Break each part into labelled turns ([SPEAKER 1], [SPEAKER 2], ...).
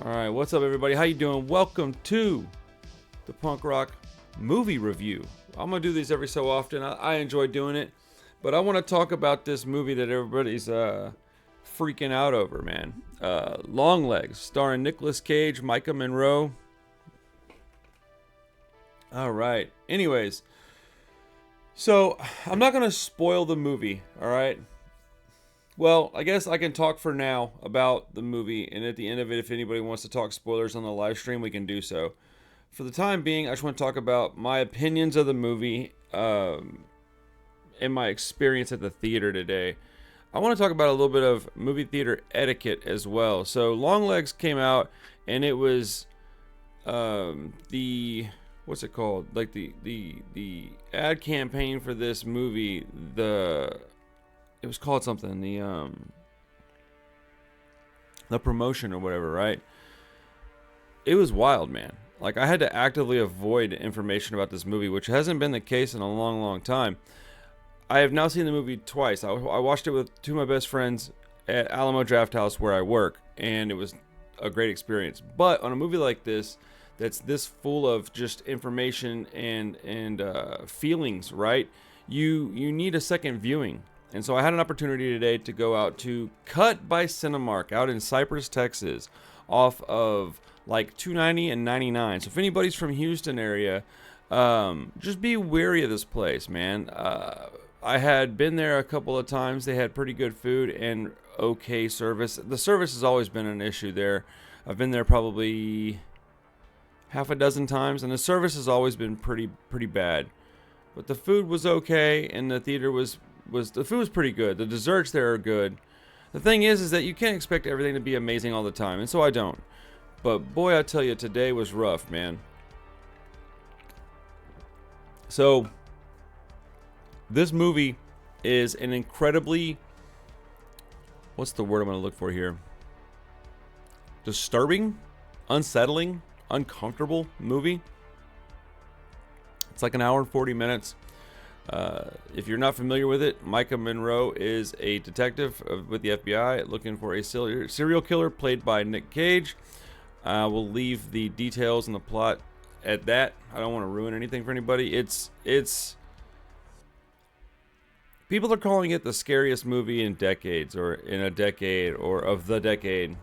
[SPEAKER 1] Alright, what's up everybody? How you doing? Welcome to the Punk Rock Movie Review. I'm going to do these every so often. I enjoy doing it. But I want to talk about this movie that everybody's freaking out over, man. Longlegs, starring Nicolas Cage, Micah Monroe. Alright, anyways. So, I'm not going to spoil the movie, alright? Well, I guess I can talk for now about the movie, and at the end of it, if anybody wants to talk spoilers on the live stream, we can do so. For the time being, I just want to talk about my opinions of the movie and my experience at the theater today. I want to talk about a little bit of movie theater etiquette as well. So, Longlegs came out, and it was what's it called? Like the ad campaign for this movie, it was called something, the promotion or whatever, right? It was wild, man. Like, I had to actively avoid information about this movie, which hasn't been the case in a long, long time. I have now seen the movie twice. I watched it with two of my best friends at Alamo Drafthouse where I work, and it was a great experience. But on a movie like this, that's this full of just information and feelings, right? You need a second viewing. And so I had an opportunity today to go out to Cut by Cinemark out in Cypress, Texas, off of like 290 and 99. So if anybody's from Houston area, just be wary of this place, man. I had been there a couple of times. They had pretty good food and okay service. The service has always been an issue there. I've been there probably half a dozen times, and the service has always been pretty bad. But the food was okay, and the theater was the food was pretty good. The desserts there are good. The thing is that you can't expect everything to be amazing all the time, and so I don't. But boy, I tell you, today was rough, man. So this movie is an incredibly, what's the word I'm going to look for here? Disturbing, unsettling, uncomfortable movie. It's like an hour and 40 minutes. If you're not familiar with it, Micah Monroe is a detective with the FBI looking for a serial killer played by Nick Cage. We'll leave the details and the plot at that. I don't want to ruin anything for anybody. It's people are calling it the scariest movie in decades, or in a decade, or of the decade.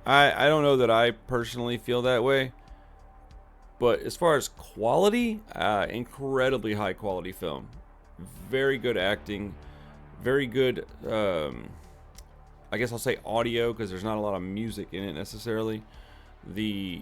[SPEAKER 1] I don't know that I personally feel that way. But as far as quality, incredibly high quality film. Very good acting. Very good, I guess I'll say audio, because there's not a lot of music in it necessarily. The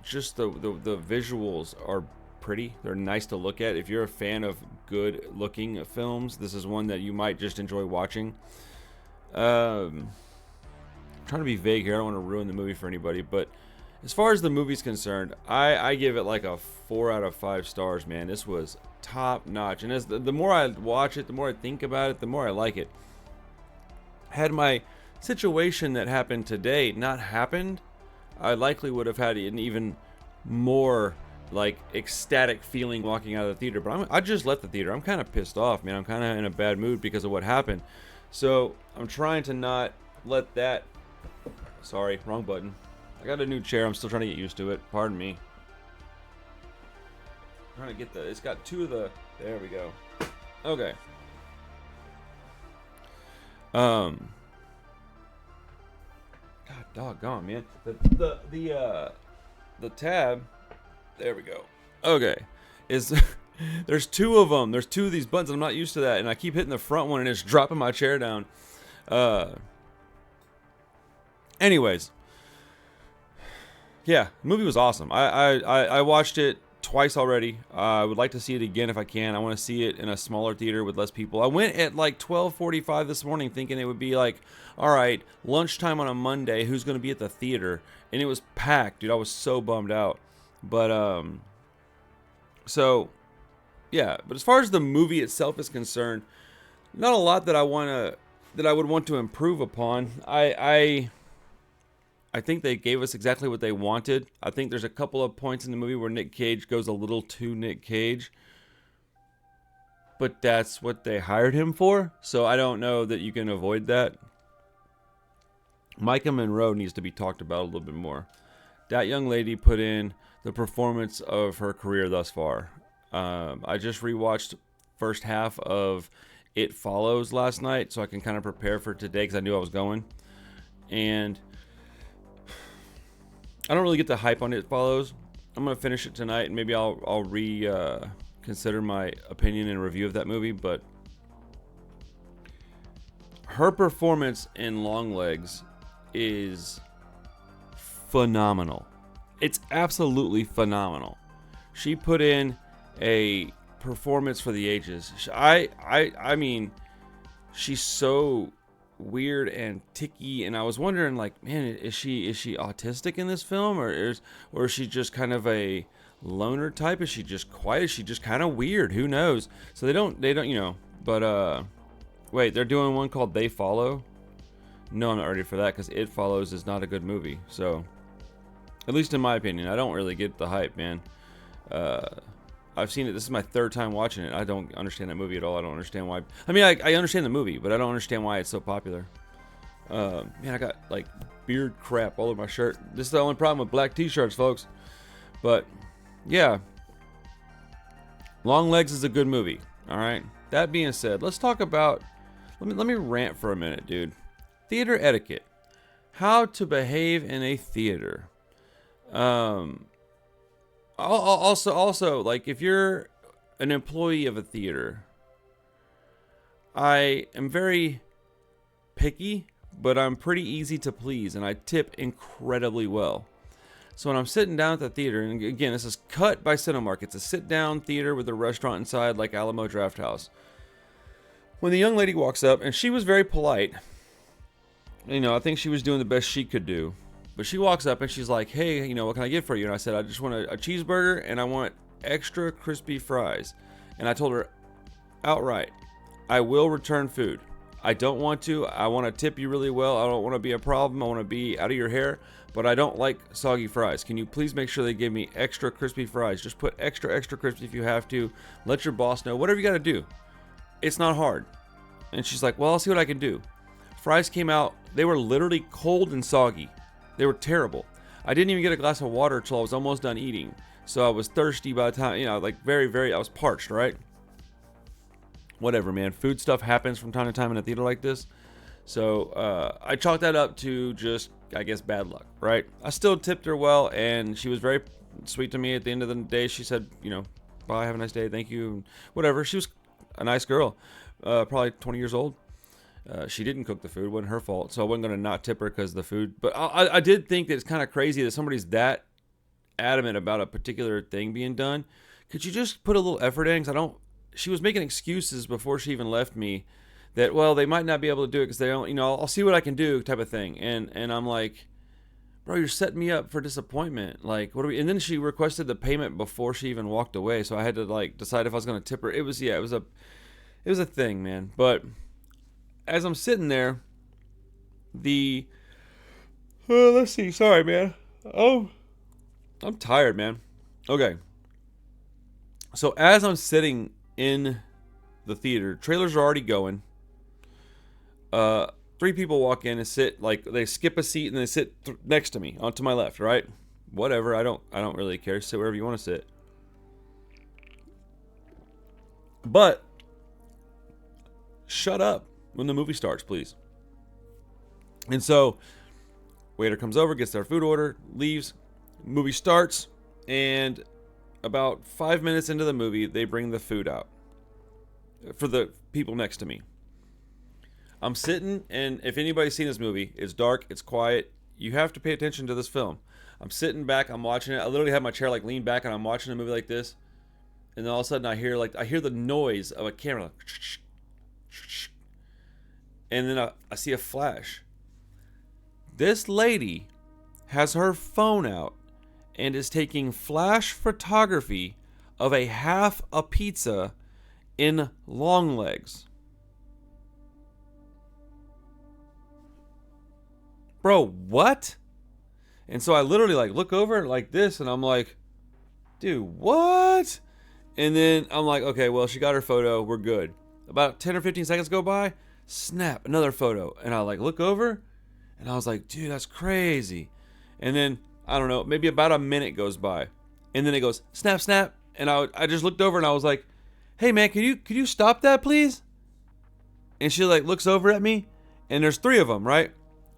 [SPEAKER 1] visuals are pretty. They're nice to look at. If you're a fan of good looking films, this is one that you might just enjoy watching. I'm trying to be vague here. I don't want to ruin the movie for anybody, but as far as the movie's concerned, I give it like a 4 out of 5 stars, man. This was top notch. And as the more I watch it, the more I think about it, the more I like it. Had my situation that happened today not happened, I likely would have had an even more like ecstatic feeling walking out of the theater. But I just left the theater. I'm kind of pissed off, man. I'm kind of in a bad mood because of what happened. So I'm trying to not let that... Sorry, wrong button. I got a new chair. I'm still trying to get used to it. Pardon me. I'm trying to get it's got two of the... There we go. Okay. God doggone, man. The tab... There we go. Okay. There's two of them. There's two of these buttons. I'm not used to that. And I keep hitting the front one and it's dropping my chair down. Anyways. Yeah, the movie was awesome. I watched it twice already. I would like to see it again if I can. I want to see it in a smaller theater with less people. I went at like 12:45 this morning thinking it would be like, all right, lunchtime on a Monday, who's going to be at the theater? And it was packed, dude. I was so bummed out. But, so, yeah. But as far as the movie itself is concerned, not a lot that I would want to improve upon. I think they gave us exactly what they wanted. I think there's a couple of points in the movie where Nick Cage goes a little too Nick Cage. But that's what they hired him for. So I don't know that you can avoid that. Micah Monroe needs to be talked about a little bit more. That young lady put in the performance of her career thus far. I just rewatched first half of It Follows last night, so I can kind of prepare for today because I knew I was going. And I don't really get the hype on It Follows. I'm gonna finish it tonight, and maybe I'll reconsider my opinion and review of that movie. But her performance in Longlegs is phenomenal. It's absolutely phenomenal. She put in a performance for the ages. I mean, she's so weird and ticky, and I was wondering, like, man, is she autistic in this film, or is she just kind of a loner type? Is she just quiet? Is she just kind of weird? Who knows? So they don't, but wait, they're doing one called They Follow. No, I'm not ready for that because It Follows is not a good movie. So, at least in my opinion, I don't really get the hype, man. I've seen it. This is my third time watching it. I don't understand that movie at all. I don't understand why. I mean, I understand the movie, but I don't understand why it's so popular. Man, I got like beard crap all over my shirt. This is the only problem with black t-shirts, folks. But yeah, Longlegs is a good movie. All right. That being said, let's talk about. Let me rant for a minute, dude. Theater etiquette. How to behave in a theater. Also, like, if you're an employee of a theater, I am very picky, but I'm pretty easy to please, and I tip incredibly well. So when I'm sitting down at the theater, and again, this is cut by Cinemark. It's a sit-down theater with a restaurant inside, like Alamo Drafthouse. When the young lady walks up, and she was very polite, I think she was doing the best she could do. But she walks up and she's like, hey, what can I get for you? And I said, I just want a cheeseburger and I want extra crispy fries. And I told her outright, I will return food. I don't want to. I want to tip you really well. I don't want to be a problem. I want to be out of your hair. But I don't like soggy fries. Can you please make sure they give me extra crispy fries? Just put extra crispy if you have to. Let your boss know. Whatever you got to do. It's not hard. And she's like, well, I'll see what I can do. Fries came out. They were literally cold and soggy. They were terrible. I didn't even get a glass of water until I was almost done eating. So I was thirsty by the time, like very, I was parched, right? Whatever, man. Food stuff happens from time to time in a theater like this. So I chalked that up to just, I guess, bad luck, right? I still tipped her well, and she was very sweet to me at the end of the day. She said, bye, have a nice day, thank you, whatever. She was a nice girl, probably 20 years old. She didn't cook the food. It wasn't her fault. So I wasn't going to not tip her because of the food. But I did think that it's kind of crazy that somebody's that adamant about a particular thing being done. Could you just put a little effort in? Because she was making excuses before she even left me that, well, they might not be able to do it because they don't, I'll see what I can do type of thing. And I'm like, bro, you're setting me up for disappointment. Like, what do we, and then she requested the payment before she even walked away. So I had to like decide if I was going to tip her. It was a thing, man. But as I'm sitting there, let's see. Sorry, man. Oh, I'm tired, man. Okay. So as I'm sitting in the theater, trailers are already going. 3 people walk in and sit, like, they skip a seat and they sit next to me, onto my left, right? Whatever. I don't really care. Sit wherever you want to sit. But shut up when the movie starts, please. And so waiter comes over, gets their food order, leaves, movie starts, and about 5 minutes into the movie, they bring the food out for the people next to me. I'm sitting, and if anybody's seen this movie, it's dark, it's quiet. You have to pay attention to this film. I'm sitting back, I'm watching it. I literally have my chair like leaned back, and I'm watching a movie like this. And then all of a sudden, I hear the noise of a camera, like, and then I see a flash. This lady has her phone out and is taking flash photography of a half a pizza in Longlegs. Bro, what? And so I literally like look over like this, and I'm like, dude, what? And then I'm like, okay, well, she got her photo, we're good. About 10 or 15 seconds go by, snap, another photo. And I like look over, And I was like, dude, that's crazy. And then, I don't know, maybe about a minute goes by. And then it goes, snap, snap. And I just looked over and I was like, hey, man, could you stop that, please? And she like looks over at me. And there's 3 of them, right?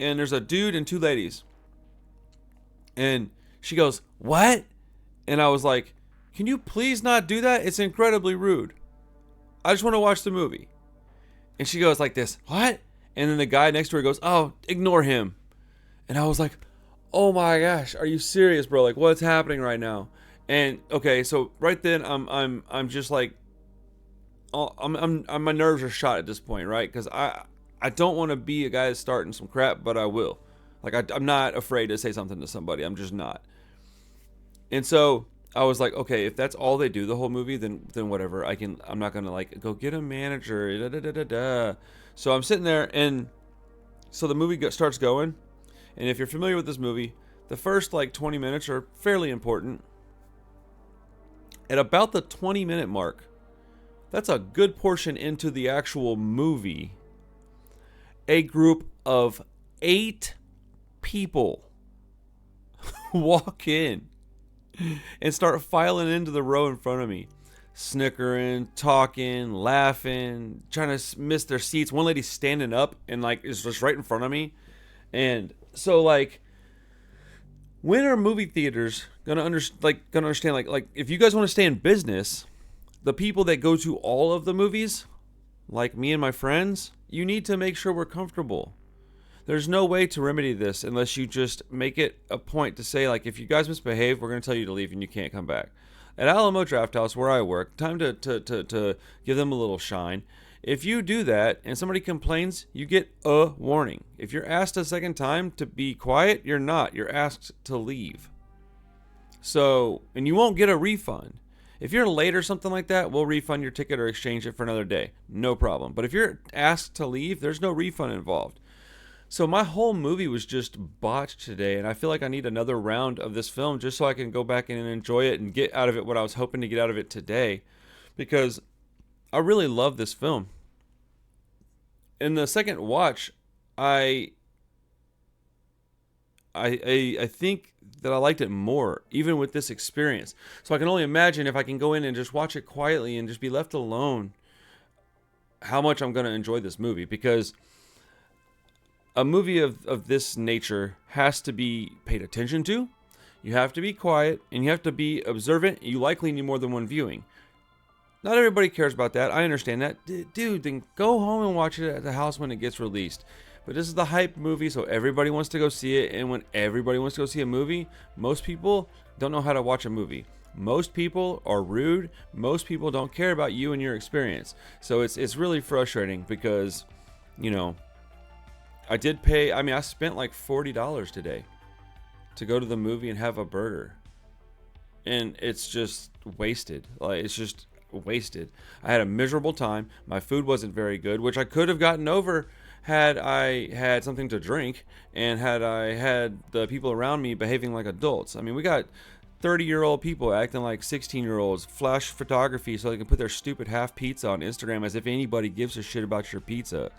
[SPEAKER 1] And there's a dude and 2 ladies. And she goes, what? And I was like, can you please not do that? It's incredibly rude. I just want to watch the movie. And she goes like this, what? And then the guy next to her goes, oh, ignore him. And I was like, oh my gosh, are you serious, bro? Like, what's happening right now? And okay, so right then I'm just like, my nerves are shot at this point, right? Because I don't want to be a guy that's starting some crap, but I will. Like, I'm not afraid to say something to somebody. I'm just not. And so I was like, okay, if that's all they do the whole movie, then whatever. I'm not gonna like go get a manager. Da, da, da, da, da. So I'm sitting there, and so the movie starts going. And if you're familiar with this movie, the first like 20 minutes are fairly important. At about the 20-minute mark, that's a good portion into the actual movie. A group of 8 people walk in and start filing into the row in front of me, snickering, talking, laughing, trying to miss their seats. One lady's standing up and like is just right in front of me. And so like, when are movie theaters gonna understand like if you guys want to stay in business, the people that go to all of the movies, like me and my friends, you need to make sure we're comfortable. There's no way to remedy this unless you just make it a point to say, like, if you guys misbehave, we're going to tell you to leave and you can't come back. At Alamo Draft House, where I work, time to give them a little shine. If you do that and somebody complains, you get a warning. If you're asked a second time to be quiet, you're not. You're asked to leave. So, and you won't get a refund. If you're late or something like that, we'll refund your ticket or exchange it for another day. No problem. But if you're asked to leave, there's no refund involved. So my whole movie was just botched today, and I feel like I need another round of this film just so I can go back and enjoy it and get out of it what I was hoping to get out of it today, because I really love this film. In the second watch, I think that I liked it more, even with this experience. So I can only imagine if I can go in and just watch it quietly and just be left alone, how much I'm going to enjoy this movie, because a movie of this nature has to be paid attention to. You have to be quiet, and you have to be observant. You likely need more than one viewing. Not everybody cares about that. I understand that. Dude, then go home and watch it at the house when it gets released. But this is the hype movie, so everybody wants to go see it. And when everybody wants to go see a movie, most people don't know how to watch a movie. Most people are rude. Most people don't care about you and your experience. So it's really frustrating because, you know, I did pay, I spent like $40 today to go to the movie and have a burger. And it's just wasted. Like, it's just wasted. I had a miserable time. My food wasn't very good, which I could have gotten over had I had something to drink and had I had the people around me behaving like adults. I mean, we got 30-year-old people acting like 16-year-olds, flash photography so they can put their stupid half pizza on Instagram as if anybody gives a shit about your pizza.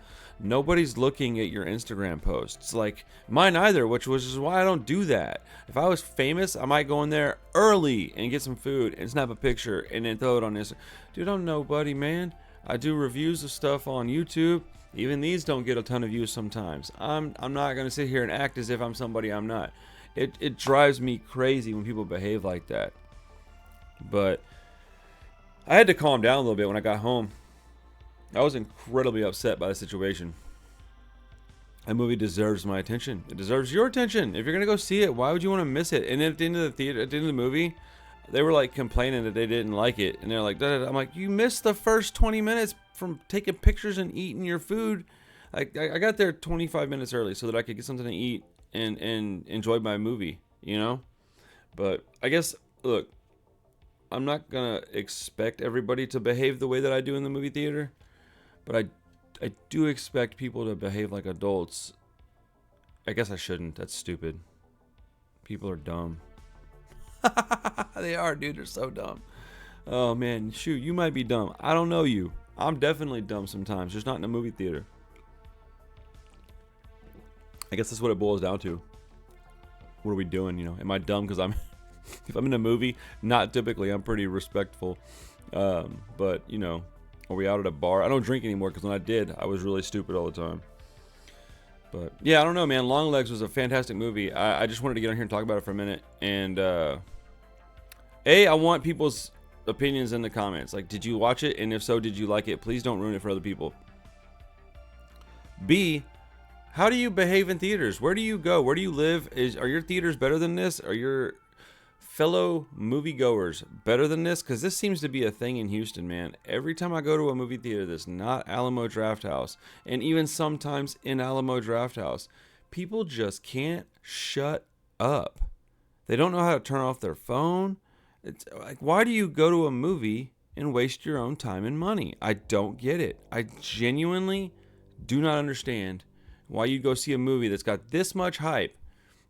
[SPEAKER 1] Nobody's looking at your Instagram posts. Like, mine either, which is why I don't do that. If I was famous, I might go in there early and get some food and snap a picture and then throw it on Instagram. Dude, I'm nobody, man. I do reviews of stuff on YouTube. Even these don't get a ton of views sometimes. I'm not going to sit here and act as if I'm somebody I'm not. It drives me crazy when people behave like that. But I had to calm down a little bit when I got home. I was incredibly upset by the situation. That movie deserves my attention. It deserves your attention. If you're gonna go see it, why would you want to miss it? And at the end of the movie, they were like complaining that they didn't like it, and they're like, da, da, da. I'm like, you missed the first 20 minutes from taking pictures and eating your food. I got there 25 minutes early so that I could get something to eat and enjoy my movie, you know. But I guess, look, I'm not gonna expect everybody to behave the way that I do in the movie theater. But I do expect people to behave like adults. I guess I shouldn't. That's stupid. People are dumb. They are, dude. They're so dumb. Oh, man. Shoot, you might be dumb. I don't know you. I'm definitely dumb sometimes. Just not in a movie theater. I guess that's what it boils down to. What are we doing? You know, am I dumb because I'm if I'm in a movie? Not typically. I'm pretty respectful. But you know, are we out at a bar? I don't drink anymore because when I did, I was really stupid all the time. But yeah, I don't know, man. Longlegs was a fantastic movie. I just wanted to get on here and talk about it for a minute. And I want people's opinions in the comments. Like, did you watch it? And if so, did you like it? Please don't ruin it for other people. B, how do you behave in theaters? Where do you go? Where do you live? Are your theaters better than this? Are your fellow moviegoers better than this? Because this seems to be a thing in Houston, man. Every time I go to a movie theater that's not Alamo Drafthouse, and even sometimes in Alamo Drafthouse, people just can't shut up. They don't know how to turn off their phone. It's like, why do you go to a movie and waste your own time and money? I don't get it. I genuinely do not understand why you go see a movie that's got this much hype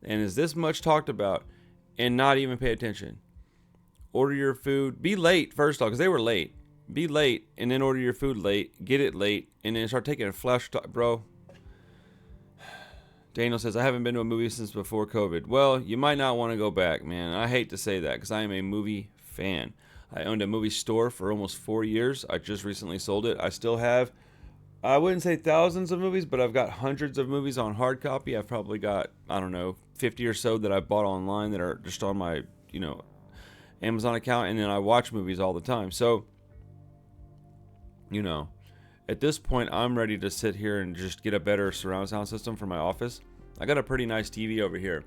[SPEAKER 1] and is this much talked about and not even pay attention. Order your food. Be late, first off, because they were late. Be late, and then order your food late. Get it late, and then start taking a flash talk. Bro. Daniel says, I haven't been to a movie since before COVID. Well, you might not want to go back, man. I hate to say that, because I am a movie fan. I owned a movie store for almost 4 years. I just recently sold it. I still have, I wouldn't say thousands of movies, but I've got hundreds of movies on hard copy. I've probably got, I don't know, 50 or so that I bought online that are just on my, you know, Amazon account, and then I watch movies all the time. So, you know, at this point, I'm ready to sit here and just get a better surround sound system for my office. I got a pretty nice TV over here.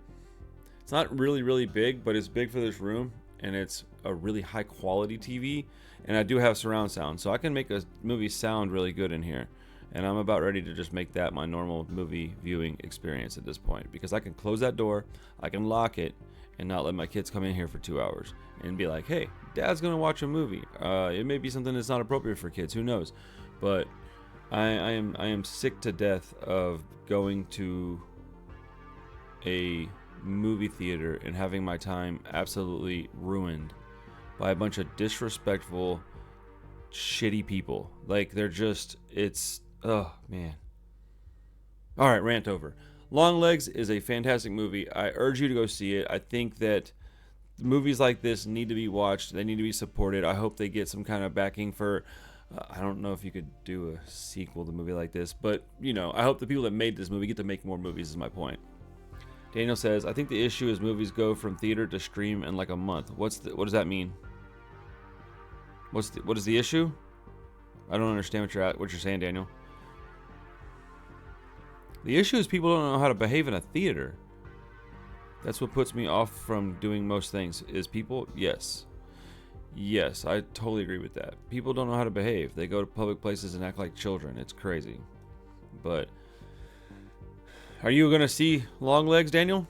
[SPEAKER 1] It's not really, really big, but it's big for this room, and it's a really high quality TV, and I do have surround sound, so I can make a movie sound really good in here. And I'm about ready to just make that my normal movie viewing experience at this point, because I can close that door, I can lock it, and not let my kids come in here for 2 hours and be like, hey, Dad's gonna watch a movie. It may be something that's not appropriate for kids, who knows? But I am sick to death of going to a movie theater and having my time absolutely ruined by a bunch of disrespectful, shitty people. Like, they're just, it's, oh man. All right, rant over. Longlegs is a fantastic movie. I urge you to go see it. I think that movies like this need to be watched. They need to be supported. I hope they get some kind of backing for, I don't know if you could do a sequel to a movie like this, but, you know, I hope the people that made this movie get to make more movies, is my point. Daniel says, I think the issue is movies go from theater to stream in like a month. What does that mean? What is the issue? I don't understand what you're saying, Daniel. The issue is people don't know how to behave in a theater. That's what puts me off from doing most things. Is people? Yes. Yes, I totally agree with that. People don't know how to behave. They go to public places and act like children. It's crazy. But are you going to see Longlegs, Daniel?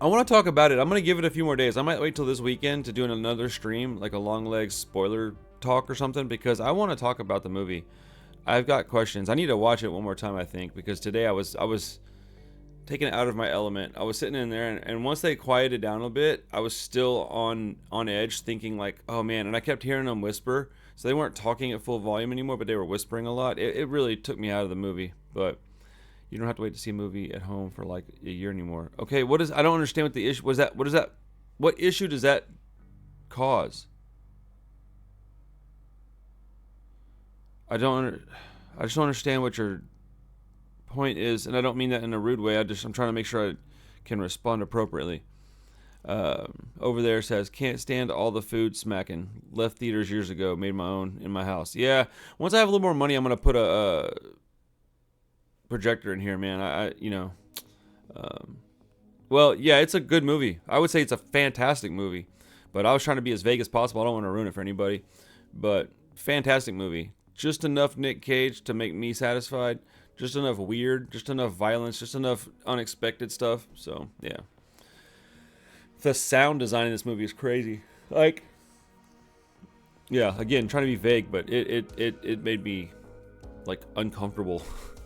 [SPEAKER 1] I want to talk about it. I'm going to give it a few more days. I might wait till this weekend to do another stream, like a Longlegs spoiler talk or something, because I want to talk about the movie. I've got questions. I need to watch it one more time, I think, because today I was taken out of my element. I was sitting in there, and once they quieted down a bit, I was still on edge, thinking like, oh man, and I kept hearing them whisper. So they weren't talking at full volume anymore, but they were whispering a lot. It really took me out of the movie, but you don't have to wait to see a movie at home for like a year anymore. Okay, I don't understand what the issue was. What issue does that cause? I just don't understand what your point is, and I don't mean that in a rude way. I'm trying to make sure I can respond appropriately. Over there says, can't stand all the food smacking. Left theaters years ago, made my own in my house. Yeah, once I have a little more money, I'm gonna put a projector in here, man. Well, yeah, it's a good movie. I would say it's a fantastic movie, but I was trying to be as vague as possible. I don't want to ruin it for anybody, but fantastic movie. Just enough Nick Cage to make me satisfied. Just enough weird, just enough violence, just enough unexpected stuff. So, yeah. The sound design in this movie is crazy. Like, yeah, again, trying to be vague, but it made me, like, uncomfortable.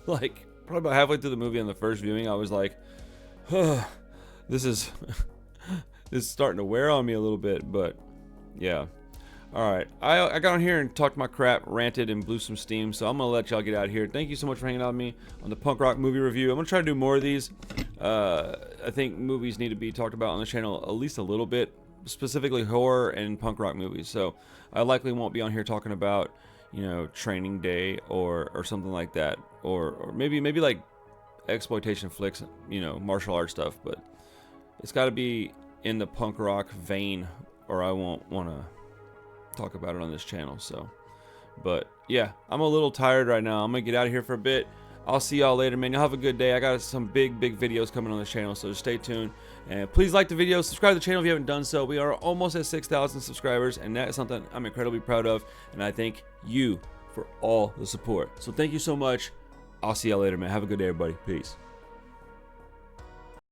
[SPEAKER 1] Like, probably about halfway through the movie on the first viewing, I was like, this is starting to wear on me a little bit, but, yeah. Alright, I got on here and talked my crap, ranted, and blew some steam, so I'm going to let y'all get out of here. Thank you so much for hanging out with me on the punk rock movie review. I'm going to try to do more of these. I think movies need to be talked about on the channel at least a little bit, specifically horror and punk rock movies. So I likely won't be on here talking about, you know, Training Day or something like that. Or maybe like exploitation flicks, you know, martial arts stuff. But it's got to be in the punk rock vein, or I won't want to talk about it on this channel. So, but yeah, I'm a little tired right now. I'm gonna get out of here for a bit. I'll see y'all later, man. Y'all have a good day. I got some big videos coming on this channel, so just stay tuned. And please like the video, subscribe to the channel if you haven't done so. We are almost at 6,000 subscribers, and that is something I'm incredibly proud of, and I thank you for all the support. So thank you so much. I'll see y'all later, man. Have a good day, everybody. Peace.